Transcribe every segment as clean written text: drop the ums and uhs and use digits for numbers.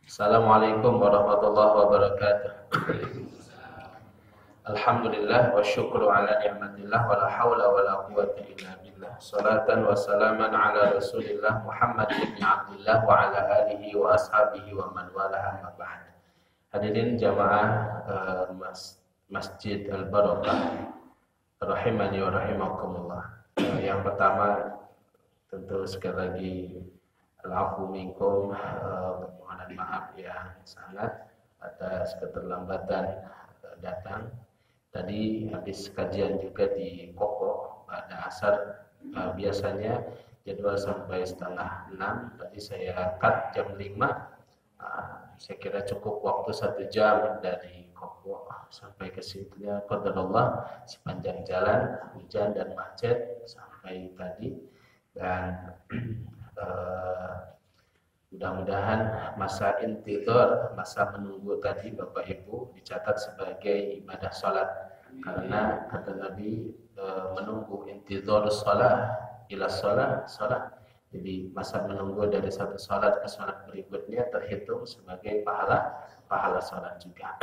Assalamualaikum warahmatullahi wabarakatuh. Alhamdulillah wa syukru ala ni'matillah wa la hawla wa la quwwata illa billah. Salatan wa salaman ala Rasulillah Muhammad ibn Abdullah wa ala alihi wa ashabihi wa man walaha ma ba'd. Hadirin jamaah Masjid Al-Barakah rahimani wa rahimakumullah. Yang pertama tentu sekali lagi al-afu minkum, permohonan maaf yang sangat atas keterlambatan datang. Tadi habis kajian juga di Koko pada asar, biasanya jadwal sampai setengah 6, tadi saya cut jam 5. Saya kira cukup waktu 1 jam dari Koko sampai ke situ. Qadarullah, sepanjang jalan hujan dan macet sampai tadi. Dan mudah-mudahan masa intidhar, masa menunggu tadi Bapak Ibu dicatat sebagai ibadah salat, karena kata Nabi menunggu intidhar salat ila salat. Jadi masa menunggu dari satu salat ke salat berikutnya terhitung sebagai pahala salat juga.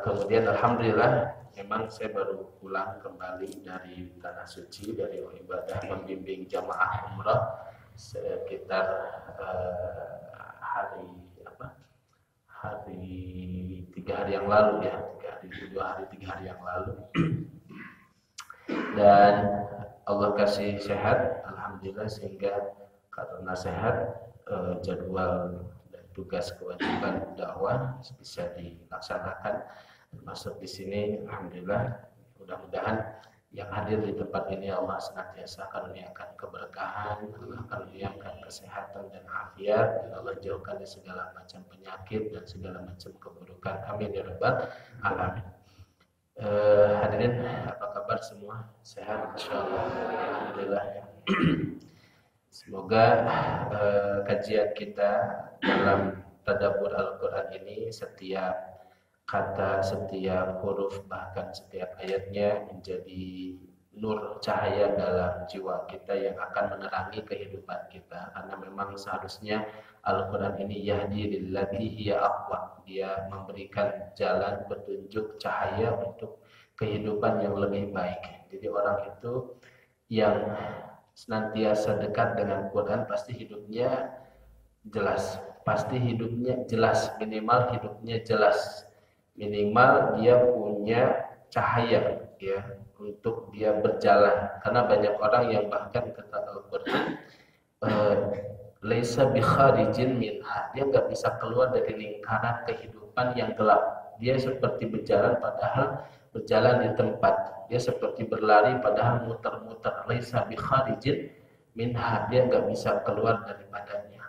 Kemudian alhamdulillah memang saya baru pulang kembali dari tanah suci, dari ibadah membimbing jamaah umrah sekitar hari 3 hari yang lalu ya, 3 hari yang lalu. Dan Allah kasih sehat alhamdulillah, sehingga karena sehat jadwal dan tugas kewajiban dakwah bisa dilaksanakan, termasuk di sini alhamdulillah. Mudah-mudahan yang hadir di tempat ini Allah senantiasa karuniakan keberkahan, Allah karuniakan kesehatan dan afiat, dan Allah jauhkan dari segala macam penyakit dan segala macam keburukan. Amin ya rabbal alamin. Hadirin, apa kabar semua? Sehat insyaallah. Alhamdulillah ya. Semoga kajian kita dalam tadabbur Al-Qur'an ini setiap kata, setiap huruf, bahkan setiap ayatnya menjadi nur cahaya dalam jiwa kita yang akan menerangi kehidupan kita. Karena memang seharusnya Al-Quran ini yahdi lillati hiya aqwam, dia memberikan jalan, petunjuk, cahaya untuk kehidupan yang lebih baik. Jadi orang itu yang senantiasa dekat dengan Quran pasti hidupnya jelas, minimal hidupnya jelas, minimal dia punya cahaya ya untuk dia berjalan. Karena banyak orang yang bahkan kata Al-Qur'an laisa bi kharijin minha, dia nggak bisa keluar dari lingkaran kehidupan yang gelap. Dia seperti berjalan padahal berjalan di tempat, dia seperti berlari padahal muter-muter. Laisa bi kharijin minha, dia nggak bisa keluar daripadanya.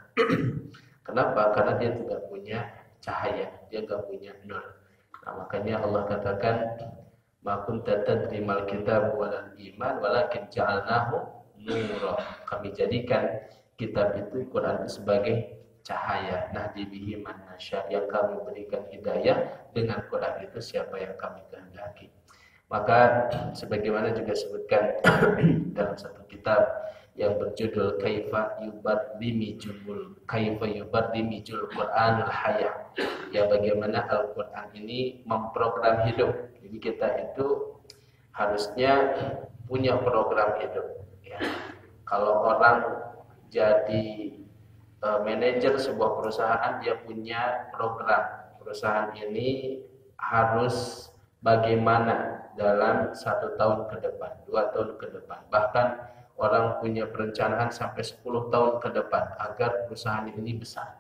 Kenapa? Karena dia tidak punya cahaya, dia nggak punya nur. Nah, makanya Allah katakan ma kunta tadri mal kitab wal iman walakin ja'alnahu nura. Kami jadikan kitab itu, Quran itu sebagai cahaya. Nahdi bihi man nasya, yang kami berikan hidayah dengan Quran itu siapa yang kami kehendaki. Maka sebagaimana juga disebutkan dalam satu kitab yang berjudul Kaifa yubarrimijul Qur'anul Hayah, ya bagaimana Al-Quran ini memprogram hidup. Jadi kita itu harusnya punya program hidup ya. Kalau orang jadi manajer sebuah perusahaan, dia punya program. Perusahaan ini harus bagaimana dalam 1 tahun ke depan, 2 tahun ke depan. Bahkan orang punya perencanaan sampai 10 tahun ke depan agar perusahaan ini besar.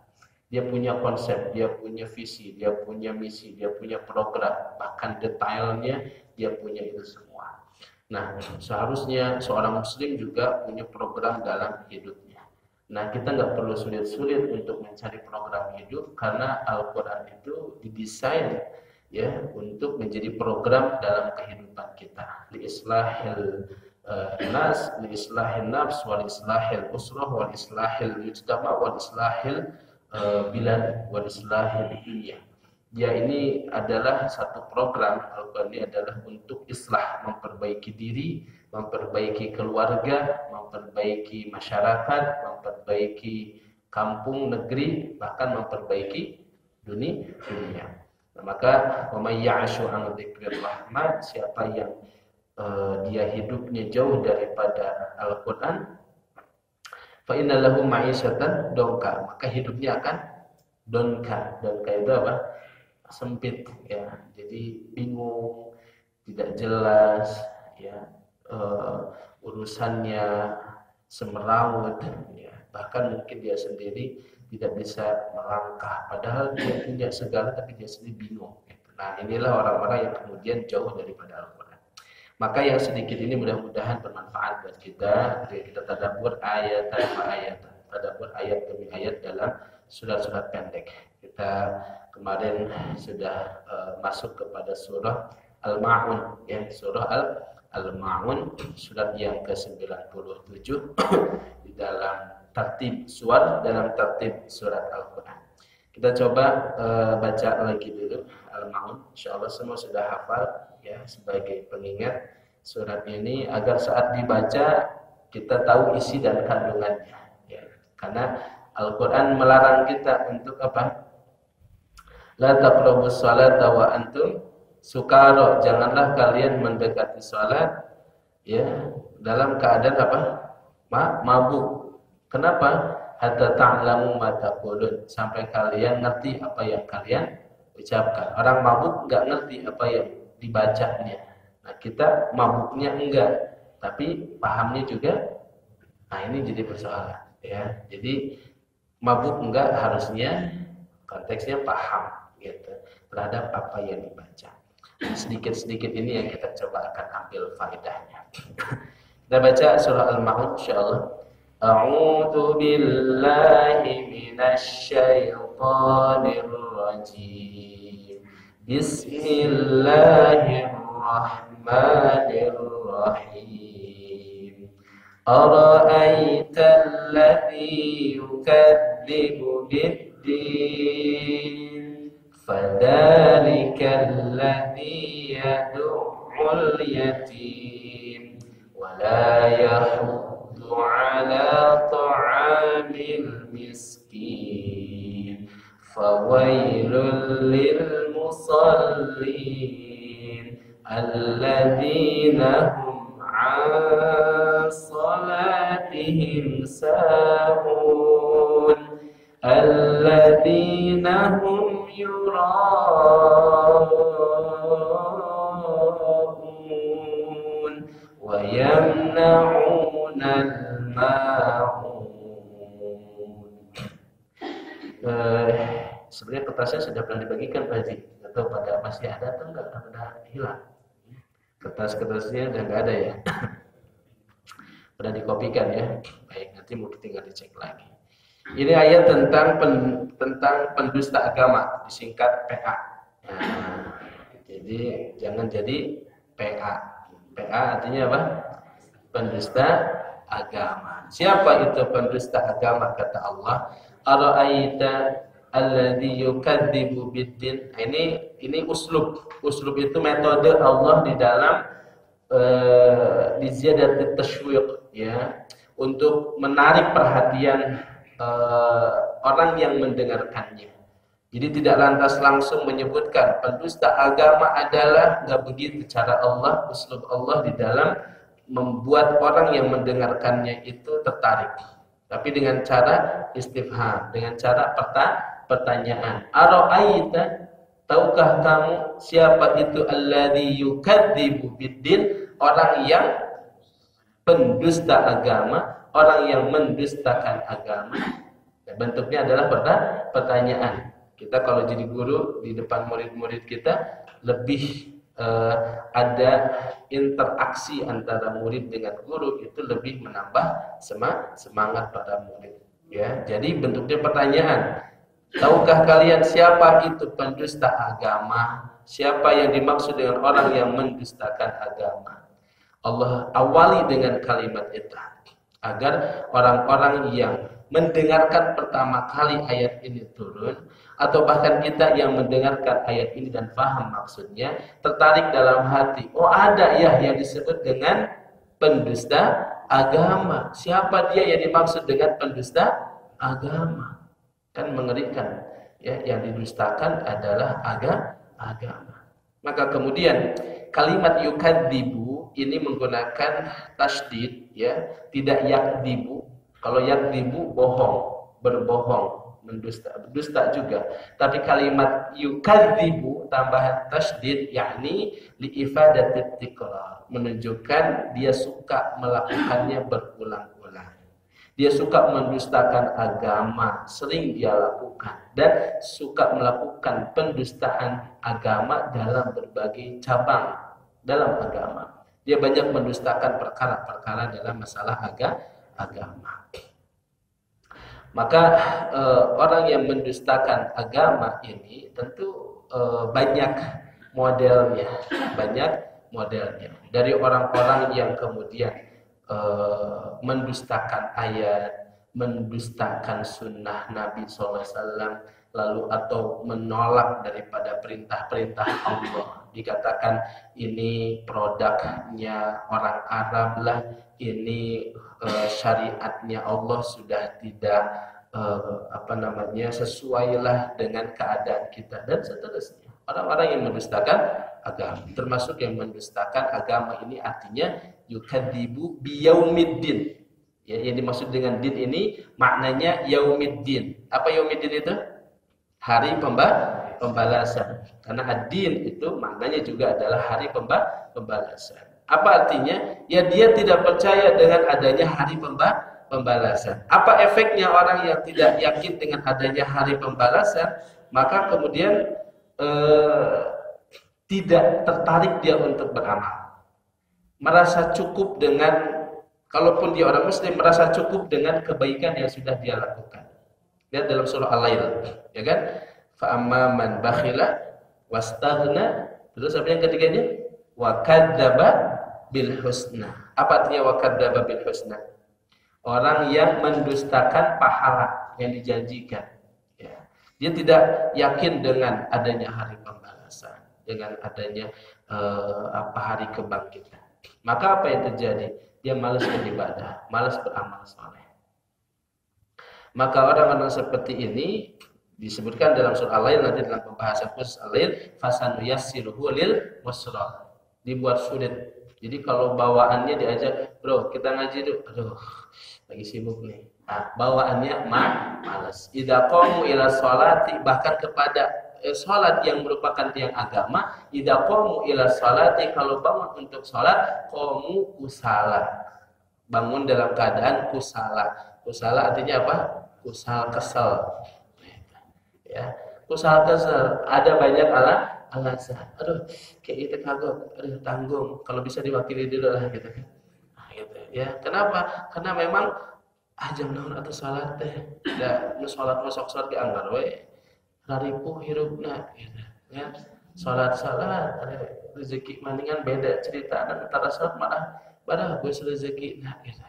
Dia punya konsep, dia punya visi, dia punya misi, dia punya program, bahkan detailnya dia punya itu semua. Nah, seharusnya seorang muslim juga punya program dalam hidupnya. Nah, kita nggak perlu sulit-sulit untuk mencari program hidup, karena Al-Quran itu didesain ya untuk menjadi program dalam kehidupan kita. Liislahil nas, liislahil nafs, wal islahil usrah, wal islahil mujtama, wal islahil bilad, wal islahil dunia. Dia ini adalah satu program. Al-Quran ini adalah untuk islah, memperbaiki diri, memperbaiki keluarga, memperbaiki masyarakat, memperbaiki kampung, negeri, bahkan memperbaiki dunia. Nah, maka wa may ya'shu 'an dzikrir rahman, siapa yang dia hidupnya jauh daripada Al-Qur'an, fa inna lahu ma'isyatan donka, maka hidupnya akan donka. Donka itu apa? Sempit ya. Jadi bingung, tidak jelas ya, urusannya semeraut ya. Bahkan mungkin dia sendiri tidak bisa melangkah, padahal dia punya segala tapi dia sendiri bingung. Nah, inilah orang-orang yang kemudian jauh daripada Al-Quran. Maka yang sedikit ini mudah-mudahan bermanfaat buat kita. Kita tadabbur ayat demi ayat, tadabbur ayat demi ayat dalam surat-surat pendek. Kita kemarin sudah masuk kepada surah Al-Ma'un ya, surah Al-Ma'un, surat yang ke-97 di dalam tertib surat, dalam tertib surat Al-Quran. Kita coba baca lagi dulu Al-Ma'un. Insyaallah semua sudah hafal ya, sebagai pengingat surat ini agar saat dibaca kita tahu isi dan kandungannya ya. Karena Al-Quran melarang kita untuk apa? La taqrabus salata wa antum sukara, janganlah kalian mendekati salat ya dalam keadaan apa? Mabuk. Kenapa? Hatta ta'lamu ma taqulun, sampai kalian ngerti apa yang kalian ucapkan. Orang mabuk enggak ngerti apa yang dibacanya. Nah, kita mabuknya enggak, tapi pahamnya juga. Nah, ini jadi persoalan ya. Jadi mabuk enggak, harusnya konteksnya paham gitu terhadap apa yang dibaca. Sedikit-sedikit ini yang kita coba akan ambil faedahnya. Kita baca surah Al-Ma'un insyaallah. A'udzu billahi minasy syaithanir rajim. Bismillahirrahmanirrahim. Ara'aital ladzi yukadzibu bid-din, fadzalikal ladzi yad'ul yatim wa la yahuddu ala ta'amil miskin, fawailul lil musallin alladzina hum 'an salatihim sahun alladzina hum yura'un wa yamna'un sebenarnya kertasnya sudah pernah dibagikan Pak Haji, atau pada masih ada atau enggak, sudah hilang kertas-kertasnya, udah enggak ada ya. Sudah dikopikan ya. Baik, nanti mungkin tinggal dicek lagi. Ini ayat tentang pendusta agama, disingkat PA. Nah, jadi jangan jadi PA. PA artinya apa? Pendusta agama. Siapa itu pendusta agama? Kata Allah, ara'aita alladzi yukadzibu biddin. Ini uslub itu metode Allah di dalam di ziyadat tashwiq ya, untuk menarik perhatian orang yang mendengarkannya. Jadi tidak lantas langsung menyebutkan pendusta agama adalah, enggak begitu cara Allah, uslub Allah di dalam membuat orang yang mendengarkannya itu tertarik, tapi dengan cara istifham, dengan cara pertanyaan. Ara'aita, tahukah kamu siapa itu alladzi yukadzibu biddin, orang yang pendusta agama, orang yang mendustakan agama. Bentuknya adalah pertanyaan. Kita kalau jadi guru di depan murid-murid kita lebih ada interaksi antara murid dengan guru, itu lebih menambah semangat pada murid ya. Jadi bentuknya pertanyaan. Tahukah kalian siapa itu pendusta agama? Siapa yang dimaksud dengan orang yang mendustakan agama? Allah awali dengan kalimat itu agar orang-orang yang mendengarkan pertama kali ayat ini turun, atau bahkan kita yang mendengarkan ayat ini dan paham maksudnya, tertarik dalam hati. Oh, ada ya yang disebut dengan pendusta agama. Siapa dia yang dimaksud dengan pendusta agama. Kan mengerikan. Ya, yang didustakan adalah agama. Maka kemudian kalimat yukadzibu ini menggunakan tasydid, ya, tidak yakdzibu. Kalau yakdzibu bohong, berbohong, mendusta juga. Tapi kalimat yukadzibu tambahan tasydid yakni liifadatit tikrar, menunjukkan dia suka melakukannya berulang-ulang. Dia suka mendustakan agama, sering dia lakukan, dan suka melakukan pendustaan agama dalam berbagai cabang dalam agama. Dia banyak mendustakan perkara-perkara dalam masalah agama. Maka orang yang mendustakan agama ini tentu banyak modelnya. Dari orang-orang yang kemudian mendustakan ayat, mendustakan sunnah Nabi SAW, lalu atau menolak daripada perintah-perintah Allah. Dikatakan ini produknya orang Arab lah, ini syariatnya Allah sudah tidak sesuai lah dengan keadaan kita dan seterusnya. Orang-orang yang mendustakan agama, termasuk yang mendustakan agama ini artinya yukadzibu biyaumiddin. Ya, yang dimaksud dengan din ini maknanya yaumiddin. Apa yaumiddin itu? Hari pembalasan. Karena ad-din itu maknanya juga adalah hari pembalasan. Apa artinya? Ya, dia tidak percaya dengan adanya hari pembalasan. Apa efeknya orang yang tidak yakin dengan adanya hari pembalasan? Maka kemudian tidak tertarik dia untuk beramal. Merasa cukup dengan, kalaupun dia orang muslim, merasa cukup dengan kebaikan yang sudah dia lakukan. Lihat dalam surah Al-Lail, ya kan? Fa amma man bakhila wastaghna, terus apa yang ketiganya? Wa kadzdzaba bil husna. Apa artinya wa kadzdzaba bil husna? Orang yang mendustakan pahala yang dijanjikan. Ya. Dia tidak yakin dengan adanya hari pembalasan, dengan adanya hari kebangkitan. Maka apa yang terjadi? Dia malas beribadah, malas beramal saleh. Maka orang-orang seperti ini disebutkan dalam surah Al-Lail, nanti dalam pembahasan khusus Al-Lail, fasanuyassiruhu lil usra. Dibuat sulit. Jadi kalau bawaannya diajak, bro kita ngaji dulu, aduh lagi sibuk nih. Nah, bawaannya malas. Idza qamu ila sholati, bahkan kepada sholat yang merupakan tiang agama, idza qamu ila sholati, kalau bangun untuk sholat, qamu kusala, bangun dalam keadaan kusala. Kusala artinya apa? Kesal. Ya, kusal kesal. Ada banyak alasan. Aduh, kayak itu kagok, aduh tanggung. Kalau bisa diwakili dulu lah gitu kan. Nah, gitu. Ya, kenapa? Karena memang jam naon atau salat teh. Da nu salat masuk salat ge anggar we. Raripuh hirupna gitu. Ya. Salat ada rezeki maningan beda cerita antara salat malah gue rezeki nah gitu.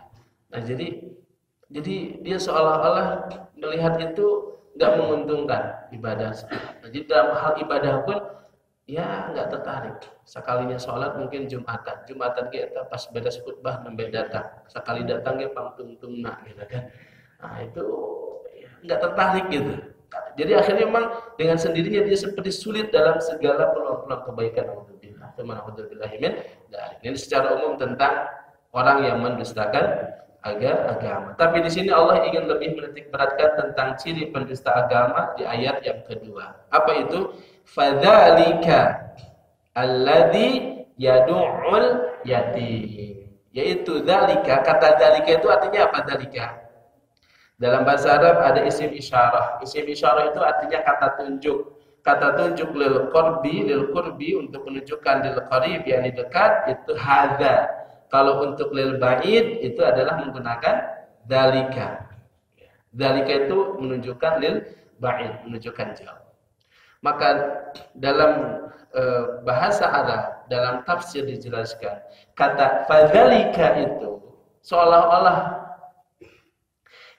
Nah, jadi dia seolah-olah melihat itu enggak menguntungkan ibadah salat. Nah, jadi dalam hal ibadah pun ya nggak tertarik. Sekalinya sholat mungkin Jumatan kita pas beres khutbah nembe datang. Sekali datang dia pangtungtungna gitu kan. Nah itu ya, nggak tertarik gitu. Jadi akhirnya memang dengan sendirinya dia seperti sulit dalam segala peluang-peluang kebaikan. Ini secara umum tentang orang yang mendustakan agama. Tapi di sini Allah ingin lebih menitik beratkan tentang ciri pendusta agama di ayat yang kedua. Apa itu? Fadzalika alladzi yad'ul yatim. Yaitu dzalika, kata dzalika itu artinya apa dzalika? Dalam bahasa Arab ada isim isyarah. Isim isyarah itu artinya kata tunjuk. Kata tunjuk lil qurbi untuk menunjukkan lil qarib yakni dekat itu hadza. Kalau untuk lil ba'id itu adalah menggunakan dzalika. Dzalika itu menunjukkan lil ba'id, menunjukkan jauh. Maka dalam bahasa Arab, dalam tafsir dijelaskan, kata fadzalika itu seolah-olah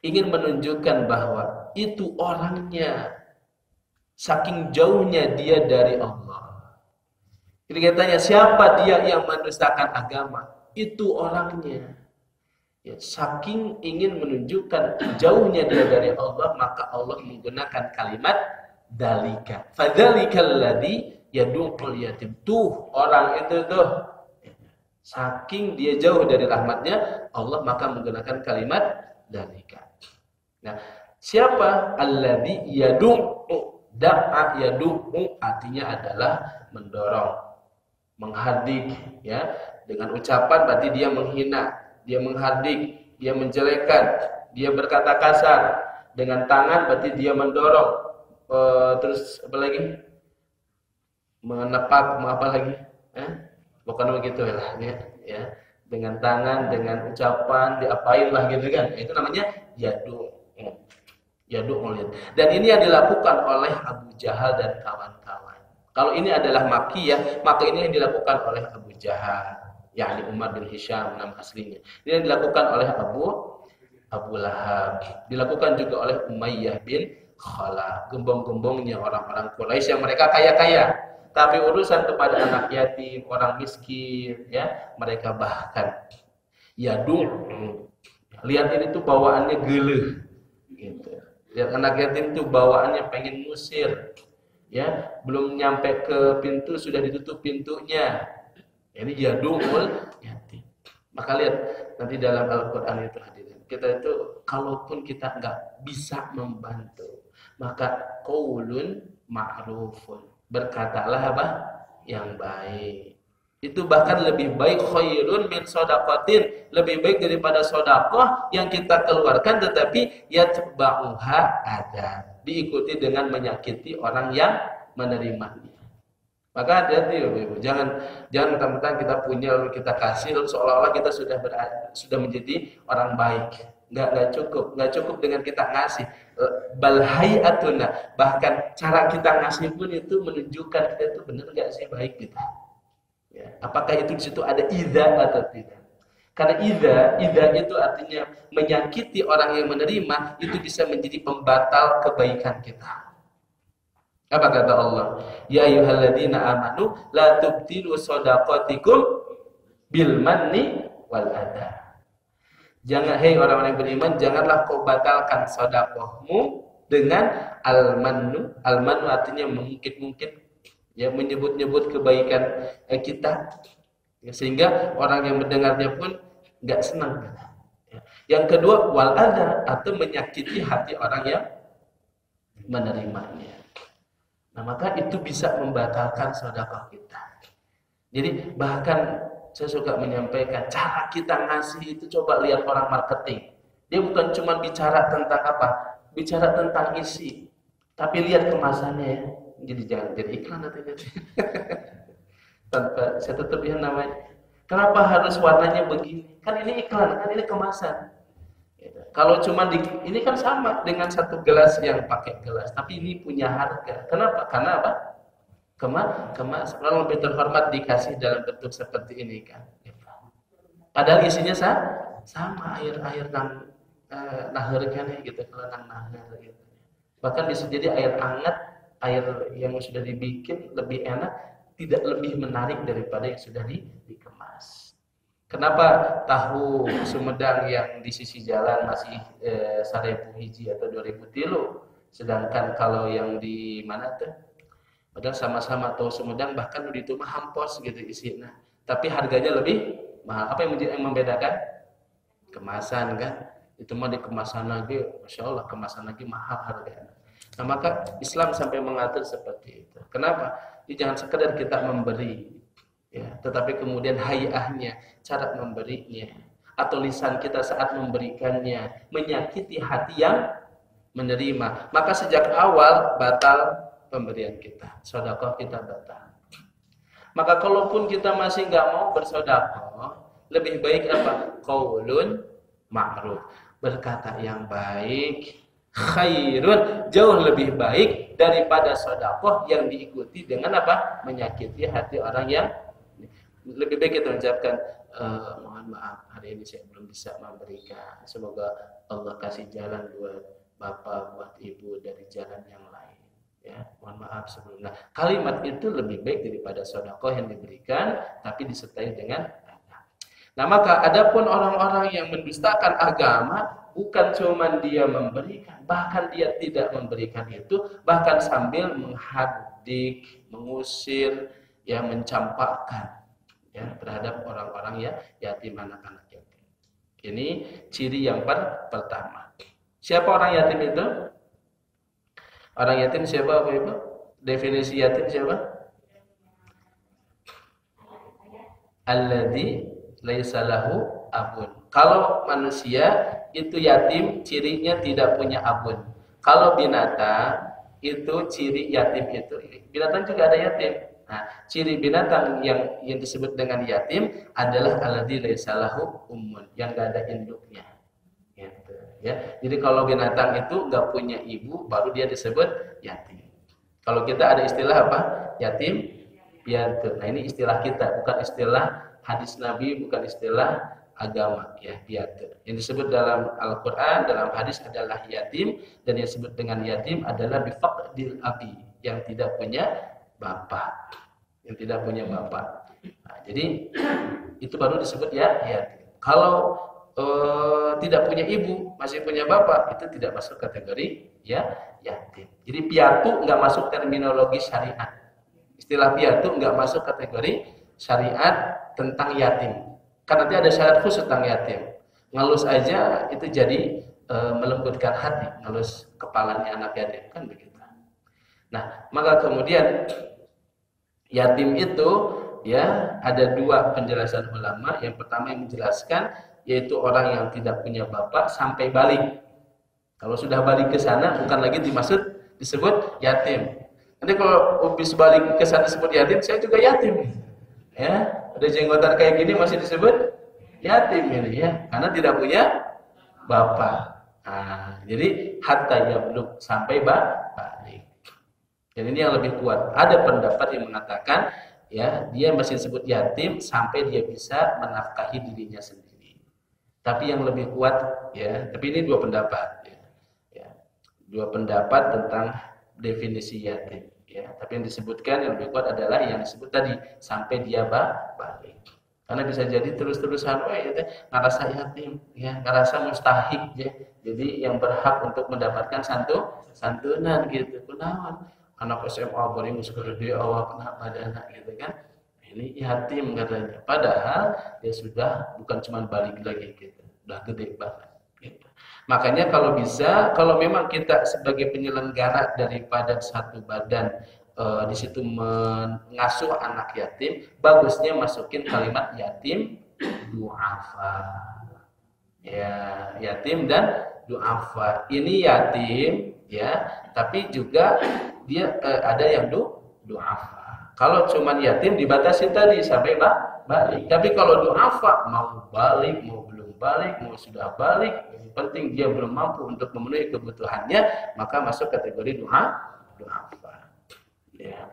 ingin menunjukkan bahwa itu orangnya saking jauhnya dia dari Allah. Ketika tanya siapa dia yang mendustakan agama, itu orangnya. Ya, saking ingin menunjukkan jauhnya dia dari Allah, maka Allah menggunakan kalimat dalika. Fadzalikal ladzi yad'ul yatim. Tuh, orang itu tuh saking dia jauh dari rahmatnya Allah, maka menggunakan kalimat dalika. Nah, siapa alladzi yad'u? Da'a yad'u artinya adalah mendorong, menghardik, ya. Dengan ucapan berarti dia menghina, dia menghardik, dia menjelekan, dia berkata kasar. Dengan tangan berarti dia mendorong. Terus apa lagi? Menepak, apa lagi? Bukan begitu lah, ya. Dengan tangan, dengan ucapan, diapain lah gitu kan. Itu namanya yadu. Yadu ulid. Dan ini yang dilakukan oleh Abu Jahal dan kawan-kawan. Kalau ini adalah makiyah, maka ini yang dilakukan oleh Abu Jahal, yakni Umar bin Hisham nama aslinya. Ini yang dilakukan oleh Abu Lahab, dilakukan juga oleh Umayyah bin Khalaf, gembong-gembongnya orang-orang Quraisy yang mereka kaya-kaya, tapi urusan kepada anak yatim, orang miskin, ya, mereka bahkan yadu. Lihat ini tuh bawaannya geleh, gitu. Lihat anak yatim tuh bawaannya pengen ngusir, ya, belum nyampe ke pintu sudah ditutup pintunya. Ini yadumul yatim. Maka lihat nanti dalam Al-Quran itu hadirin, kita itu kalaupun kita nggak bisa membantu, maka qaulun ma'rufun, berkatalah apa yang baik. Itu bahkan lebih baik, khairun min shadaqatin, lebih baik daripada sedekah yang kita keluarkan tetapi yatba'uha ada, diikuti dengan menyakiti orang yang menerimanya. Maka hati-hati Ibu, jangan mentang-mentang kita punya lalu kita kasih lalu seolah-olah kita sudah menjadi orang baik. Enggak cukup dengan kita ngasih. Bal hayatuna, bahkan cara kita ngasih pun itu menunjukkan kita itu benar enggak sih baik gitu. Ya, apakah itu di situ ada idza atau tidak? Karena idza itu artinya menyakiti orang yang menerima, itu bisa menjadi pembatal kebaikan kita. Apa kata Allah? Ya ayyuhalladzina amanu la tubtilu shadaqatikum bil manni wal adha. Jangan, hai orang-orang yang beriman, janganlah kau batalkan sedekahmu dengan al-mannu. Al-mannu artinya mungkin-mungkin, ya, menyebut-nyebut kebaikan kita, ya, sehingga orang yang mendengarnya pun nggak senang. Ya. Yang kedua, wal adha, atau menyakiti hati orang yang menerimanya. Nah, maka itu bisa membatalkan sedekah kita. Jadi bahkan saya suka menyampaikan, cara kita ngasih itu coba lihat orang marketing. Dia bukan cuma bicara tentang apa, bicara tentang isi, tapi lihat kemasannya, ya. Jadi jangan jadi iklan nanti. Tanpa saya tutup ya namanya. Kenapa harus warnanya begini? Kan ini iklan, kan ini kemasan. Kalau cuma ini kan sama dengan satu gelas yang pakai gelas, tapi ini punya harga. Kenapa? Karena apa? Kemas. Orang lebih terhormat dikasih dalam bentuk seperti ini kan. Padahal isinya sama air nahar kan ya gitu, kalau nahar gitu. Bahkan bisa jadi air hangat, air yang sudah dibikin lebih enak, tidak lebih menarik daripada yang sudah dikemas. Kenapa tahu Sumedang yang di sisi jalan masih 1000 hiji atau 2000 tilo, sedangkan kalau yang di mana tuh, padahal sama-sama tahu Sumedang, bahkan di itu mah hampos gitu isinya, tapi harganya lebih mahal. Apa yang membedakan? Kemasan kan, itu mah di kemasan lagi, masya Allah kemasan lagi mahal harganya. Nah maka Islam sampai mengatur seperti itu. Kenapa? Jadi jangan sekedar kita memberi, ya, tetapi kemudian hayahnya, cara memberinya, atau lisan kita saat memberikannya menyakiti hati yang menerima, maka sejak awal batal pemberian kita, sedekah kita batal. Maka kalaupun kita masih nggak mau bersedekah, lebih baik apa? Qaulun ma'ruf, berkata yang baik, khairun, jauh lebih baik daripada sedekah yang diikuti dengan apa? Menyakiti hati orang yang. Lebih baik kita ucapkan, mohon maaf hari ini saya belum bisa memberikan, semoga Allah kasih jalan buat bapak, buat ibu dari jalan yang lain, ya, mohon maaf sebelumnya. Kalimat itu lebih baik daripada sedekah yang diberikan tapi disertai dengan adab. Nah, maka adapun orang-orang yang mendustakan agama, bukan cuma dia memberikan, bahkan dia tidak memberikan itu, bahkan sambil menghadik, mengusir, ya, mencampakkan, ya, terhadap orang-orang ya yatim, anak-anak yatim. Ini ciri yang pertama. Siapa orang yatim itu? Orang yatim siapa, Bapak Ibu? Definisi yatim siapa? Alladzi laisa lahu abun. Kalau manusia itu yatim, cirinya tidak punya abun. Kalau binatang itu ciri yatim itu, binatang juga ada yatim. Nah, ciri binatang yang disebut dengan yatim adalah alladzi laisa lahu ummun, yang enggak ada induknya. Gitu, ya. Jadi kalau binatang itu enggak punya ibu, baru dia disebut yatim. Kalau kita ada istilah apa? Yatim piatu. Nah, ini istilah kita, bukan istilah hadis Nabi, bukan istilah agama, ya, piatu. Yang disebut dalam Al-Qur'an, dalam hadis adalah yatim, dan yang disebut dengan yatim adalah bifaqdil abi, yang tidak punya bapak. Yang tidak punya bapak. Nah, jadi itu baru disebut ya yatim. Kalau tidak punya ibu, masih punya bapak, itu tidak masuk kategori ya yatim. Jadi piatu nggak masuk terminologi syariat. Istilah piatu nggak masuk kategori syariat tentang yatim. Kan nanti ada syarat khusus tentang yatim. Ngelus aja itu jadi melembutkan hati, ngelus kepalanya anak yatim, kan begitu. Nah, maka kemudian yatim itu, ya, ada dua penjelasan ulama. Yang pertama yang menjelaskan yaitu orang yang tidak punya bapak sampai balik. Kalau sudah balik ke sana bukan lagi disebut yatim. Nanti kalau habis balik ke sana disebut yatim, saya juga yatim. Ya, ada jenggotan kayak gini masih disebut yatim ini, ya, karena tidak punya bapak. Nah, jadi hatta yablugh, sampai balik. Dan ini yang lebih kuat. Ada pendapat yang mengatakan, ya, dia masih disebut yatim sampai dia bisa menafkahi dirinya sendiri. Tapi yang lebih kuat, ya, tapi ini dua pendapat, ya, dua pendapat tentang definisi yatim, ya. Tapi yang disebutkan yang lebih kuat adalah yang disebut tadi, sampai dia balik. Karena bisa jadi terus-terusan, ya, ngerasa yatim, ya, ngerasa mustahik, ya. Jadi yang berhak untuk mendapatkan santunan gitu, kenawan anak SMA baru masuk ke awal kena padana gitu kan. Ini yatim katanya, padahal dia sudah bukan cuma balik lagi gitu, udah gede banget gitu. Makanya kalau bisa, kalau memang kita sebagai penyelenggara daripada satu badan di situ mengasuh anak yatim, bagusnya masukin kalimat yatim du'afa. Ya, yatim dan du'afa. Ini yatim, ya, tapi juga dia ada yang du'afa. Kalau cuma yatim dibatasi tadi sampai balik. Tapi kalau du'afa, mau balik, mau belum balik, mau sudah balik, yang penting dia belum mampu untuk memenuhi kebutuhannya, maka masuk kategori du'afa. Ya.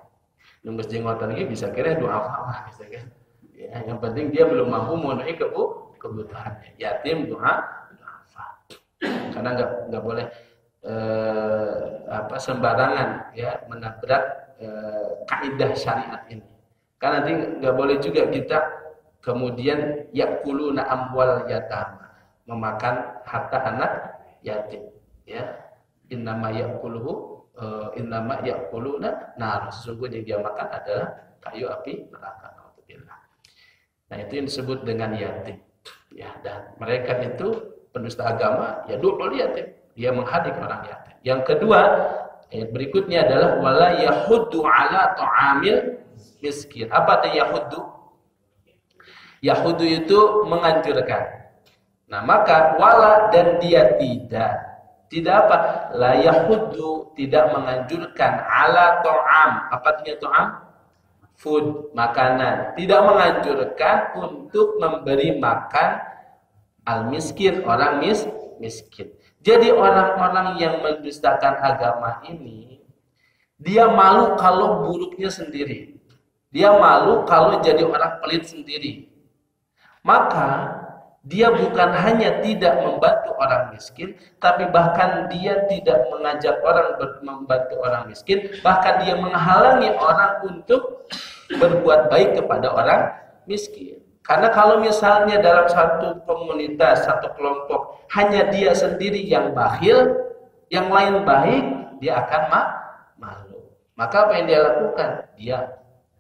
Nembus jenggotan lagi bisa kira du'afa, bisa kan? Ya, yang penting dia belum mampu memenuhi kebutuhannya. Yatim du'afa. Karena nggak boleh sembarangan, ya, menabrak kaidah syariat ini. Karena nanti nggak boleh juga kita kemudian yakuluna amwal yatama, memakan harta anak yatim, ya. Innama yakuluna nar, sesungguhnya dia makan adalah kayu api neraka. Nah, itu yang disebut dengan yatim, ya. Dan mereka itu pendusta agama, ya, du'ul yatim, dia menghadik orang yatim. Yang kedua, ayat berikutnya adalah wala yahuddu ala ta'amil miskin. Apa itu yahuddu? Yahuddu itu menganjurkan. Nah, maka wala, dan dia tidak apa? La yahuddu, tidak menganjurkan ala ta'am. Apa artinya ta'am? Food, makanan. Tidak menganjurkan untuk memberi makan al-miskin, orang miskin. Jadi orang-orang yang mendustakan agama ini, dia malu kalau buruknya sendiri. Dia malu kalau jadi orang pelit sendiri. Maka dia bukan hanya tidak membantu orang miskin, tapi bahkan dia tidak mengajak orang membantu orang miskin, bahkan dia menghalangi orang untuk berbuat baik kepada orang miskin. Karena kalau misalnya dalam satu komunitas, satu kelompok, hanya dia sendiri yang bakhil, yang lain baik, dia akan malu. Maka apa yang dia lakukan? Dia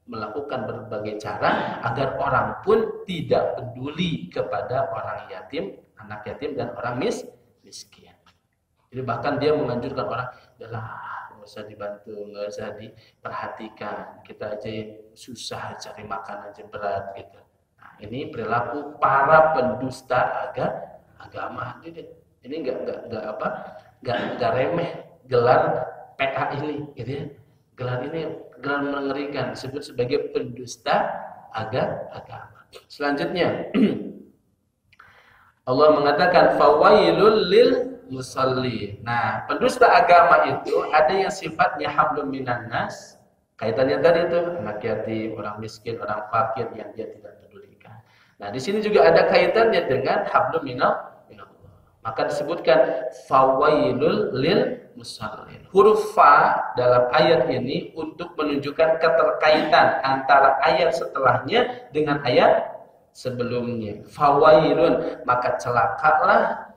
melakukan berbagai cara agar orang pun tidak peduli kepada orang yatim, anak yatim, dan orang miskin. Jadi bahkan dia menganjurkan orang, udahlah, nggak usah dibantu, nggak usah diperhatikan, kita aja susah cari makan aja berat gitu. Nah, ini perilaku para pendusta agama. Ini nggak remeh gelar PA ini, gitu ya. Gelar ini gelar mengerikan, disebut sebagai pendusta agama. Selanjutnya Allah mengatakan fawailul lil musalli. Nah, pendusta agama itu ada yang sifatnya hablum minan nas, kaitannya tadi itu anak yatim, orang miskin, orang fakir yang dia tidak pedulikan. Nah, di sini juga ada kaitannya dengan hablum minallah. Maka disebutkan fawailul lil musallin. Huruf fa dalam ayat ini untuk menunjukkan keterkaitan antara ayat setelahnya dengan ayat sebelumnya. Fawailun, maka celakalah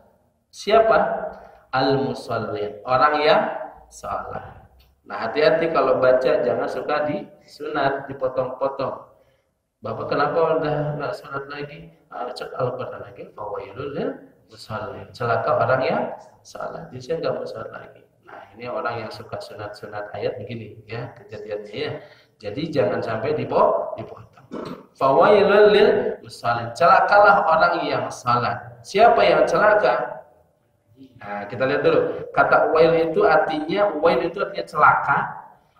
siapa? Al-musallin, orang yang salat. Nah, hati-hati kalau baca, jangan suka disunat, dipotong-potong. Bapak kenapa udah nggak salat lagi? Cek Al-Quran lagi. Fawailul lil musallin, celaka orang yang salat. Jadi saya nggak mau salat lagi. Nah, ini orang yang suka sunat-sunat ayat begini ya kejadiannya ya. Jadi jangan sampai dipotong. Fawailul lil musallin, celakalah orang yang salat. Siapa yang celaka? Nah, kita lihat dulu. Kata wail itu artinya celaka,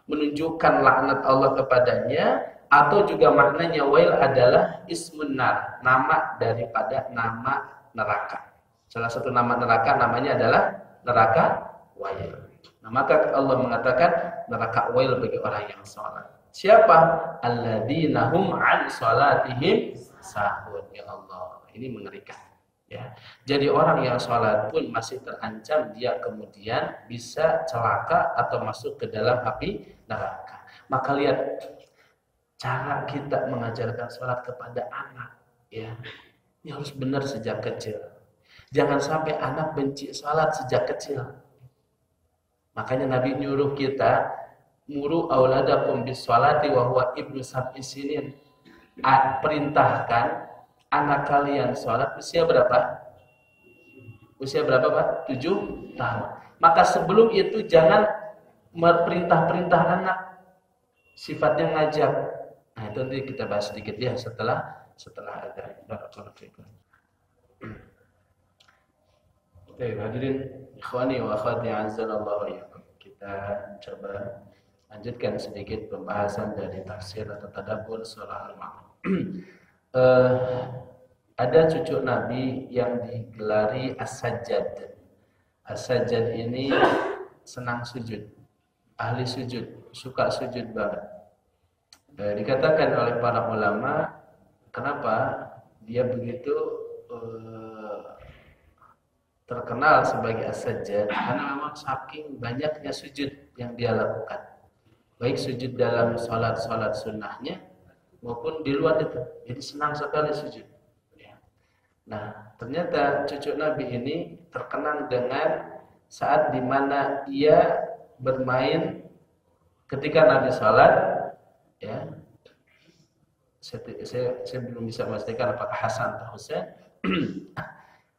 menunjukkan laknat Allah kepadanya, atau juga maknanya wail adalah ismun nar, nama daripada nama neraka. Salah satu nama neraka namanya adalah neraka wail. Nah, maka Allah mengatakan neraka wail bagi orang yang salat. Siapa? Alladzina hum an salatihim sahun. Ya Allah, ini mengerikan. Ya. Jadi orang yang sholat pun masih terancam dia kemudian bisa celaka atau masuk ke dalam api neraka. Maka lihat cara kita mengajarkan sholat kepada anak, ya, ini harus benar sejak kecil. Jangan sampai anak benci sholat sejak kecil. Makanya Nabi nyuruh kita, muru auladakum bis sholati wa huwa ibnu sab'i sinin. Perintahkan anak kalian sholat usia berapa? Usia berapa, Pak? 7 tahun. Maka sebelum itu jangan perintah-perintah anak, sifatnya ngajak. Nah, itu nanti kita bahas sedikit ya setelah ada. Oke, hadirin ikhwani wa akhwati azanallahu wa iyyakum. Kita coba lanjutkan sedikit pembahasan dari tafsir atau tadabbur surah Al-Ma'un. Ada cucu Nabi yang digelari As-Sajjad. As-Sajjad ini senang sujud, ahli sujud, suka sujud banget. Dikatakan oleh para ulama, kenapa dia begitu terkenal sebagai As-Sajjad? Karena memang saking banyaknya sujud yang dia lakukan, baik sujud dalam sholat sunnahnya maupun di luar itu. Jadi senang sekali sujud. Ya. Nah, ternyata cucu Nabi ini terkenang dengan saat dimana ia bermain ketika Nabi sholat. Ya, saya belum bisa memastikan apakah Hasan atau Husain.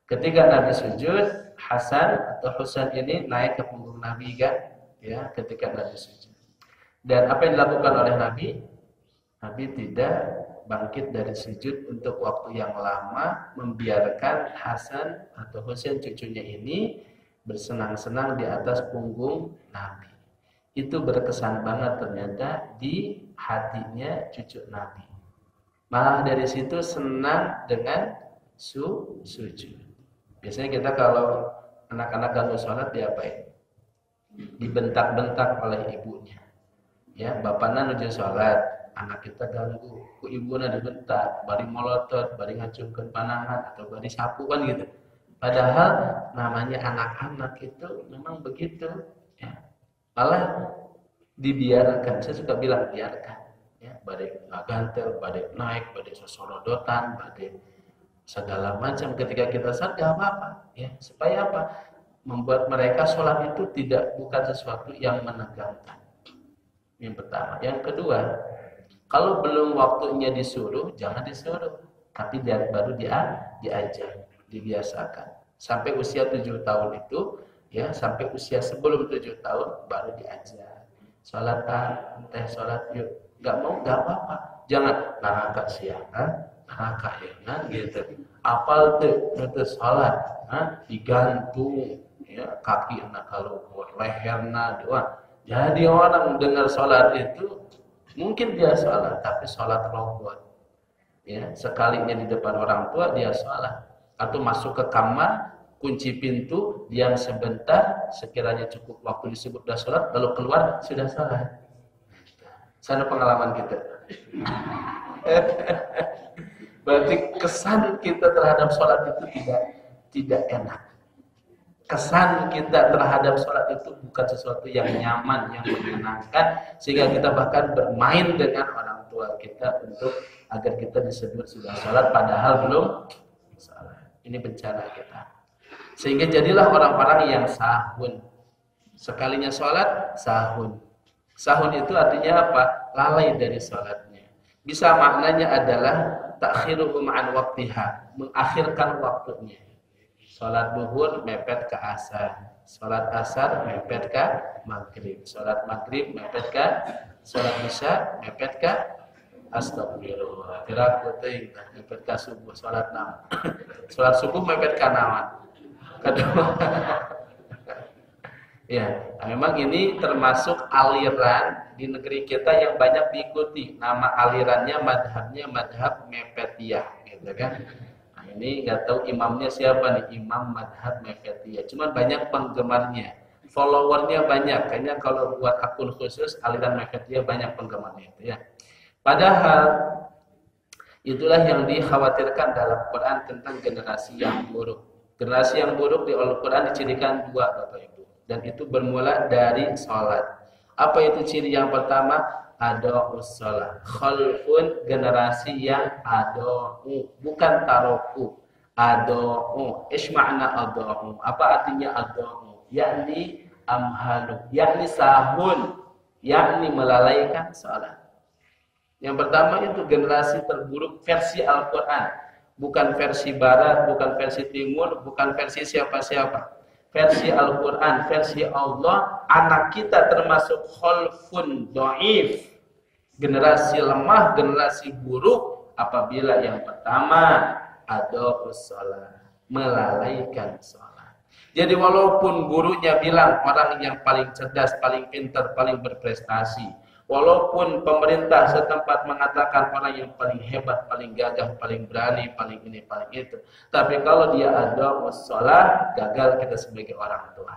Ketika Nabi sujud, Hasan atau Husain ini naik ke punggung Nabi kan? Ya, ketika Nabi sujud. Dan apa yang dilakukan oleh Nabi? Nabi tidak bangkit dari sujud untuk waktu yang lama, membiarkan Hasan atau Husain cucunya ini bersenang-senang di atas punggung Nabi. Itu berkesan banget ternyata di hatinya cucu Nabi. Malah dari situ senang dengan sujud. Biasanya kita kalau anak-anak ganggu sholat diapain? Dibentak-bentak oleh ibunya. Ya, bapaknya nuju sholat, anak kita ganggu, ku ibunya dibentak, bari molotot, bari ngacungkeun panangan atau bari sapu kan gitu. Padahal namanya anak-anak itu memang begitu, ya. Malah dibiarkan, saya suka bilang biarkan, ya, badai ngagantel, badai naik, badai sosorodotan, badai segala macam. Ketika kita sholat gak apa-apa, ya, supaya apa? Membuat mereka sholat itu bukan sesuatu yang menegangkan. Yang pertama. Yang kedua, kalau belum waktunya disuruh, jangan disuruh, tapi baru diajar, dibiasakan. Sampai usia 7 tahun itu, ya, sampai usia sebelum 7 tahun baru diajar. Sholat sholat yuk. Gak mau, gak apa-apa. Jangan neraka siang, neraka ya, gitu. Apal tuh sholat, digantung, ya, kaki anak kalau buat leherna doang. Jadi orang dengar sholat itu mungkin dia sholat, tapi sholat robot. Ya, sekalinya di depan orang tua dia sholat, atau masuk ke kamar, kunci pintu, diam sebentar, sekiranya cukup waktu disebut sudah sholat, lalu keluar sudah sholat. Sana pengalaman kita. Berarti kesan kita terhadap sholat itu tidak enak. Kesan kita terhadap sholat itu bukan sesuatu yang nyaman, yang menyenangkan, sehingga kita bahkan bermain dengan orang tua kita untuk agar kita disebut sudah sholat padahal belum sholat. Ini bencana kita. Sehingga jadilah orang-orang yang sahun. Sekalinya sholat, sahun. Sahun itu artinya apa? Lalai dari sholatnya. Bisa maknanya adalah takhiruhu ma'an waktiha, mengakhirkan waktunya. Sholat duhur mepet ke asar, sholat asar mepet ke maghrib, sholat maghrib mepet ke sholat isya, mepet ke astagfirullah, gerak putih mepet ke subuh, sholat sholat subuh mepet ke nawan. Kedua, ya, memang ini termasuk aliran di negeri kita yang banyak diikuti. Nama alirannya, madhabnya madhab mepetiyah, gitu kan? Ini nggak tahu imamnya siapa nih, imam madhab mepetiyah. Cuman banyak penggemarnya, followernya banyak. Kayaknya kalau buat akun khusus aliran mepetiyah banyak penggemarnya itu ya. Padahal itulah yang dikhawatirkan dalam Quran tentang generasi yang buruk. Generasi yang buruk di Al-Quran dicirikan 2, Bapak Ibu, dan itu bermula dari sholat. Apa itu ciri yang pertama? Ada'us sholat. Khalfun, generasi yang ada'u, bukan taroku. Ada'u. Ish makna ada'u? Apa artinya ada'u? Yakni amhalu, yakni sahun, yakni melalaikan sholat. Yang pertama itu generasi terburuk versi Al-Quran, bukan versi Barat, bukan versi Timur, bukan versi siapa-siapa. Versi Al-Quran, versi Allah, anak kita termasuk khalfun dhaif, generasi lemah, generasi buruk apabila yang pertama ada'us shalah, melalaikan sholat. Jadi walaupun gurunya bilang orang yang paling cerdas, paling pintar, paling berprestasi, walaupun pemerintah setempat mengatakan orang yang paling hebat, paling gagah, paling berani, paling ini, paling itu, tapi kalau dia ada'us shalah, gagal kita sebagai orang tua.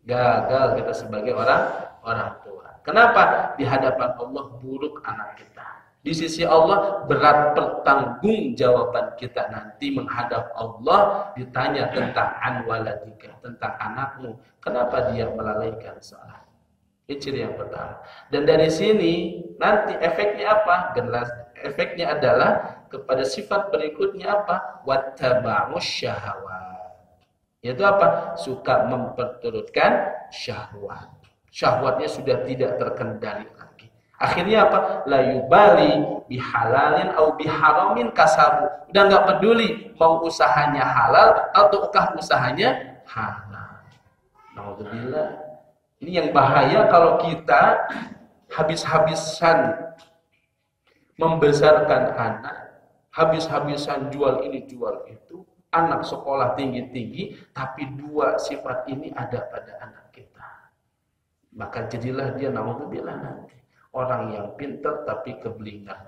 Gagal kita sebagai orang tua. Kenapa? Di hadapan Allah buruk anak kita. Di sisi Allah berat pertanggungjawaban kita nanti menghadap Allah, ditanya tentang anwaladika, tentang anakmu. Kenapa dia melalaikan sholat? Ini ciri yang pertama. Dan dari sini nanti efeknya apa? Efeknya adalah kepada sifat berikutnya apa? Wattaba'us syahawat. Yaitu apa? Suka memperturutkan syahwat. Syahwatnya sudah tidak terkendali lagi. Akhirnya apa? La yubali bihalalin au biharamin kasabu. Udah nggak peduli mau usahanya halal ataukah usahanya haram. Alhamdulillah. Ini yang bahaya kalau kita habis-habisan membesarkan anak, habis-habisan jual ini jual itu, anak sekolah tinggi-tinggi, tapi 2 sifat ini ada pada anak kita. Maka jadilah dia naudzubillah nanti orang yang pintar tapi kebelingan,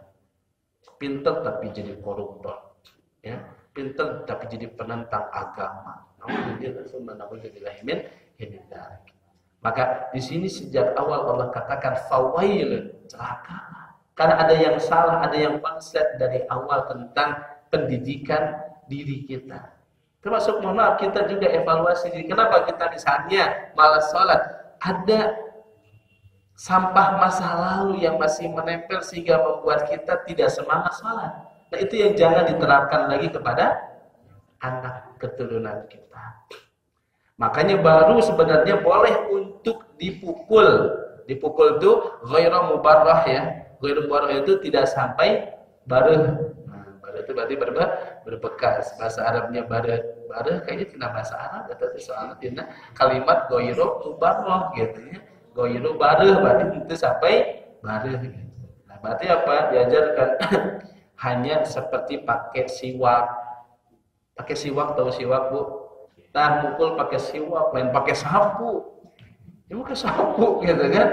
pintar tapi jadi koruptor, ya, pintar tapi jadi penentang agama. Naudzubillah min dzalik. Maka di sini sejak awal Allah katakan fawailun, celaka. Karena ada yang salah, ada yang konsep dari awal tentang pendidikan diri kita. Termasuk mohon maaf kita juga evaluasi diri. Kenapa kita misalnya malas sholat? Ada sampah masa lalu yang masih menempel sehingga membuat kita tidak semangat sholat. Nah itu yang jangan diterapkan lagi kepada anak keturunan kita. Makanya baru sebenarnya boleh untuk dipukul. Dipukul itu ghairu mubarrah ya. Ghairu mubarrah itu tidak sampai baruh. Nah, baruh itu berarti berbekas. Bahasa Arabnya baruh. Baruh kayaknya tidak bahasa Arab, tapi soalnya tidak kalimat ghairu mubarrah gitu ya. Ghairu baruh berarti itu sampai baruh gitu. Nah, berarti apa? Diajarkan hanya seperti pakai siwak. Pakai siwak, tahu siwak, Bu? Nah, mukul pakai siwak, lain pakai sapu. Dia pakai sapu gitu kan.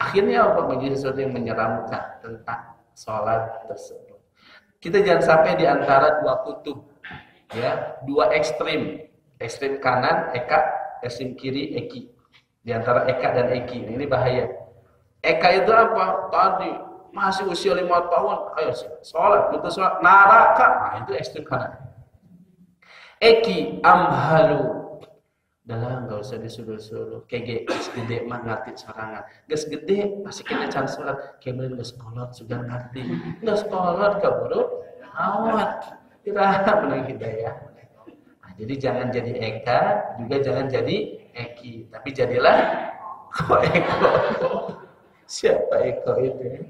Akhirnya apa? Menjadi sesuatu yang menyeramkan tentang sholat tersebut. Kita jangan sampai di antara dua kutub, ya, dua ekstrim. Ekstrim kanan, eka, ekstrim kiri, eki. Di antara eka dan eki, ini bahaya. Eka itu apa? Tadi masih usia 5 tahun, ayo sholat, betul sholat, neraka. Nah, itu ekstrim kanan. Eki amhalu. Dalam nggak usah disuruh-suruh. Kayak gede mah ngerti sorangan. Gas gede masih kena can sholat. Kemudian gas kolot sudah ngerti. Gas kolot kaburu awat. Kira menang hidayah. Nah, jadi jangan jadi Eka, juga jangan jadi Eki. Tapi jadilah Eko. Siapa Eko itu?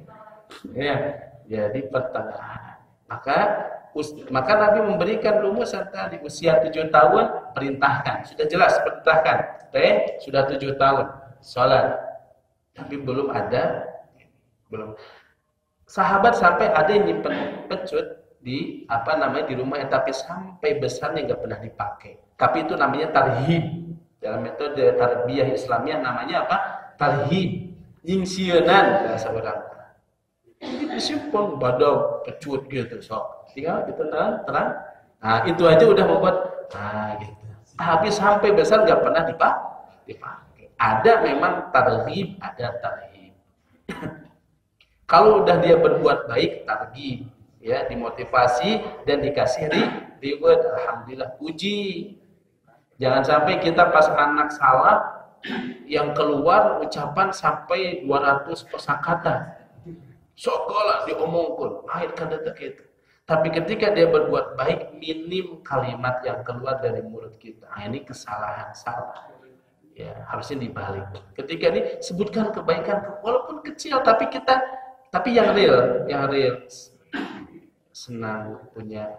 Ya, jadi pertengahan. Maka Nabi memberikan rumusan tadi usia 7 tahun perintahkan. Sudah jelas perintahkan. Sudah 7 tahun sholat. Tapi belum sahabat sampai ada yang nyimpen pecut di di rumahnya, tapi sampai besarnya nggak pernah dipakai. Tapi itu namanya tarhib. Dalam metode tarbiyah Islamiyah namanya apa? Tarhib. Nyingsionan bahasa orang. Jadi disimpan badau pecut gitu sok. Tinggal gitu terang. Nah, itu aja udah membuat gitu. Tapi sampai besar nggak pernah dipakai. Ada memang targhib, ada tarhib. Kalau udah dia berbuat baik, targhib, ya, dimotivasi dan dikasih reward, alhamdulillah, puji. Jangan sampai kita pas anak salah yang keluar ucapan sampai 200 kosakata. Sokola diomongkan, akhir kata gitu. Tapi ketika dia berbuat baik, minim kalimat yang keluar dari mulut kita. Nah, ini kesalahan, salah. Ya, harusnya dibalik. Ketika disebutkan kebaikan, walaupun kecil, tapi yang real, senang punya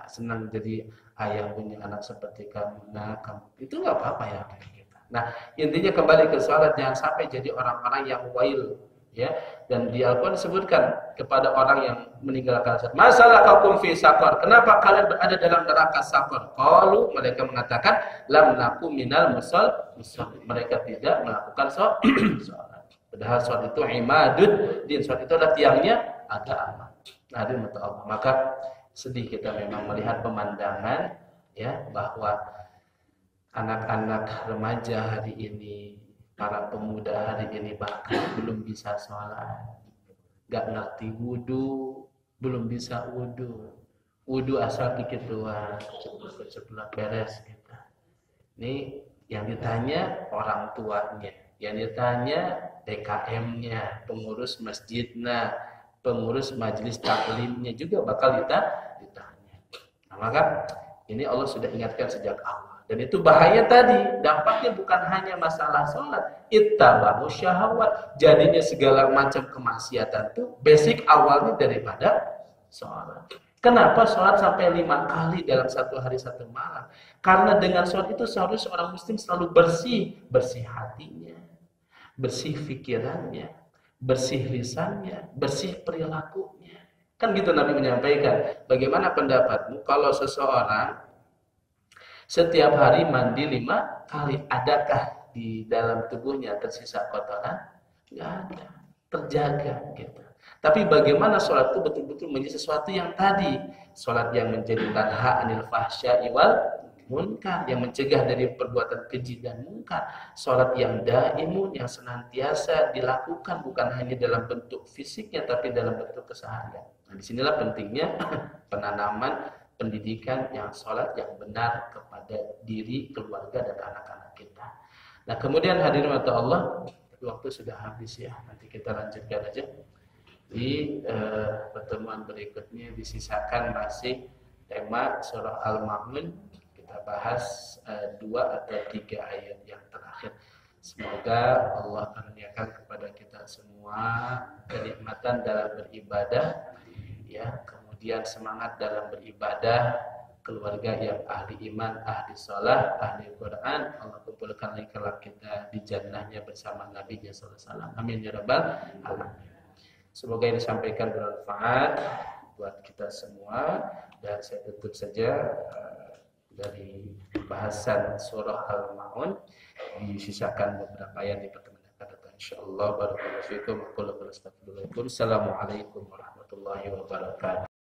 senang jadi ayah punya anak seperti kamu. Nah, itu nggak apa-apa ya. Nah, intinya kembali ke sholat, jangan sampai jadi orang-orang yang wail. Ya, dan di Al-Quran disebutkan kepada orang yang meninggalkan salat. Masalah kaukum fi saqar. Kenapa kalian berada dalam neraka saqar? Qalu, mereka mengatakan lam naku minal musall. Mereka tidak melakukan salat. Padahal salat itu imadud din. Salat itu adalah tiangnya agama. Hadirin Allah. Maka sedih kita memang melihat pemandangan ya bahwa anak-anak remaja hari ini, para pemuda hari ini bahkan belum bisa sholat, gak ngerti wudu, belum bisa wudu asal dikit doang, sebelah beres kita. Ini yang ditanya orang tuanya, yang ditanya DKM-nya, pengurus masjidnya, pengurus majelis taklimnya juga bakal ditanya. Nah, maka ini Allah sudah ingatkan sejak awal. Dan itu bahaya tadi, dampaknya bukan hanya masalah sholat, ittabahu syahwat, jadinya segala macam kemaksiatan itu basic awalnya daripada sholat. Kenapa sholat sampai 5 kali dalam satu hari satu malam? Karena dengan sholat itu seharusnya seorang muslim selalu bersih hatinya, bersih pikirannya, bersih lisannya, bersih perilakunya. Kan gitu Nabi menyampaikan. Bagaimana pendapatmu kalau seseorang setiap hari mandi 5 kali, adakah di dalam tubuhnya tersisa kotoran? Enggak ada, terjaga gitu. Tapi bagaimana sholat itu betul-betul menjadi sesuatu yang tadi, sholat yang menjadi tanha anil fahsya'i wal munkar, yang mencegah dari perbuatan keji dan munkar, sholat yang daimun, yang senantiasa dilakukan bukan hanya dalam bentuk fisiknya tapi dalam bentuk keseharian. Nah, disinilah pentingnya penanaman pendidikan yang sholat yang benar kepada diri, keluarga, dan anak-anak kita. Nah, kemudian hadirin Allah, waktu sudah habis ya. Nanti kita lanjutkan aja di pertemuan berikutnya. Disisakan masih tema surah Al-Ma'un. Kita bahas 2 atau 3 ayat yang terakhir. Semoga Allah karuniakan kepada kita semua kenikmatan dalam beribadah, ya, kemudian semangat dalam beribadah, keluarga yang ahli iman, ahli sholat, ahli Quran. Allah kumpulkan lagi kelak kita di jannahnya bersama Nabi sallallahu alaihi wasallam. Amin ya rabbal alamin. Semoga yang disampaikan bermanfaat buat kita semua, dan saya tutup saja dari bahasan surah Al-Ma'un. Disisakan beberapa ayat di pertemuan yang akan datang insyaallah. Barakallahu fiikum wa qul astagfirullahaladzim. Assalamualaikum warahmatullahi wabarakatuh.